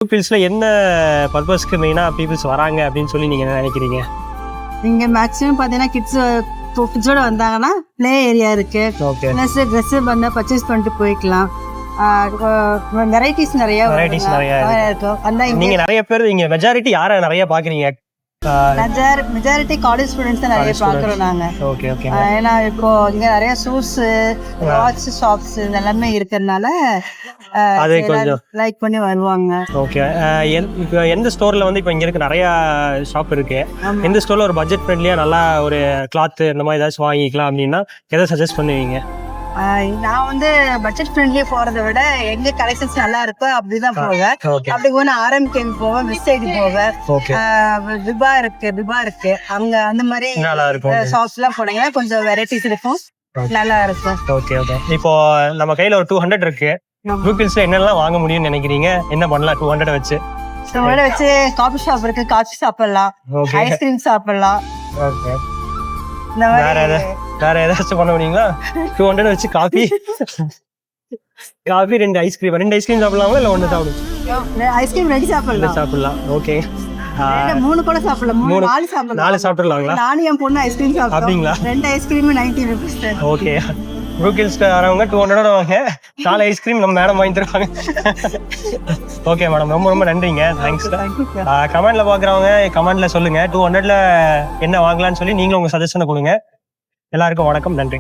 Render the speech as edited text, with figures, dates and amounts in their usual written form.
பீப்பிள்ஸ்ல என்ன பர்பஸ்க்கு மெயினாக பீப்புள்ஸ் வராங்க அப்படின்னு சொல்லி நீங்கள் நினைக்கிறீங்க? இங்கே மேக்ஸிமம் பார்த்தீங்கன்னா கிட்ஸோட வந்தாங்கன்னா ப்ளே ஏரியா இருக்கு. ஓகே. ட்ரெஸ்ஸு பண்ண பர்ச்சேஸ் பண்ணிட்டு போய்க்கலாம். வெரைட்டிஸ் நிறைய இருக்கும். நீங்கள் நிறைய பேர் இங்கே மெஜாரிட்டி யாரை நிறைய பார்க்குறீங்க? மெஜாரிட்டி காலேஜ் ஸ்டூடெண்ட்ஸ் தான் நிறைய பார்க்குறோம் நாங்கள். Okay okay. ஏன்னா இப்போ இங்கே நிறைய ஷூஸு வாட்ச் ஷாப்ஸ் இதெல்லாமே இருக்கிறதுனால அது கொஞ்சம் லைக் பண்ணி வருவாங்க. ஓகே. இப்போ எந்த ஸ்டோரில் வந்து இப்போ இங்கே இருக்க நிறையா ஷாப் இருக்கு, எந்த ஸ்டோரில் ஒரு பட்ஜெட் ஃப்ரெண்ட்லியாக நல்லா ஒரு கிளாத்து இந்த மாதிரி ஏதாச்சும் வாங்கிக்கலாம் அப்படின்னா எதை சஜஸ்ட் பண்ணுவீங்க? நான் வந்து பட்ஜெட் ஃப்ரெண்ட்லியே போறதை விட எங்க கலெக்ஷன்ஸ் நல்லா இருக்கோ அப்படிதான் போவேன். அப்படி போனா ஆர்எம்கேக்கு போவேன், மிஸ் சைடு போவேன், விபா இருக்கு அங்க அந்த மாதிரி ஷாப்ஸ் எல்லாம் போனீங்கன்னா கொஞ்சம் வெரைட்டிஸ் இருக்கும், நல்லா இருக்கும். Okay okay. இப்போ நம்ம கையில ஒரு 200 இருக்கு, பீப்பிள்ஸ்ல என்னெல்லாம் வாங்க முடியும்னு நினைக்கிறீங்க? என்ன பண்ணலாம் 200 வச்சு? காபி ஷாப் இருக்கு, காஃபி சாப்பிடலாம், ஐஸ்கிரீம் சாப்பிடலாம். ஓகே. வேற ஏதாச்சும் பண்ண முடியுங்களா? 200 வச்சு காஃபி 2 ஐஸ்கிரீம் சாப்பிடலாமா இல்ல ஒண்ணு சாப்பிடுங்க? ஐஸ்கிரீம் 2 சாப்பிடலாம். ஓகே. 3 கூட சாப்பிடலாம், 4 சாப்பிடலாங்களா? நானும் என் பொண்ணு ஐஸ்கிரீம் சாப்பிடுங்களா? 2 ice cream 90 rupees. ஓகே. ப்ரூக்கில்ஸ்க்கு வரவங்க 200 வாங்க, 4 ஐஸ்கிரீம் நம்ம மேடம் வாங்கி தருவாங்க. ஓகே மேடம், ரொம்ப ரொம்ப நன்றிங்க. தேங்க்ஸ். கமெண்ட்ல பாக்குறவங்க கமெண்ட்ல சொல்லுங்க 200ல என்ன வாங்கலாம்னு சொல்லி நீங்களும் உங்க சஜஷனை கொடுங்க. எல்லாருக்கும் வணக்கம், நன்றி.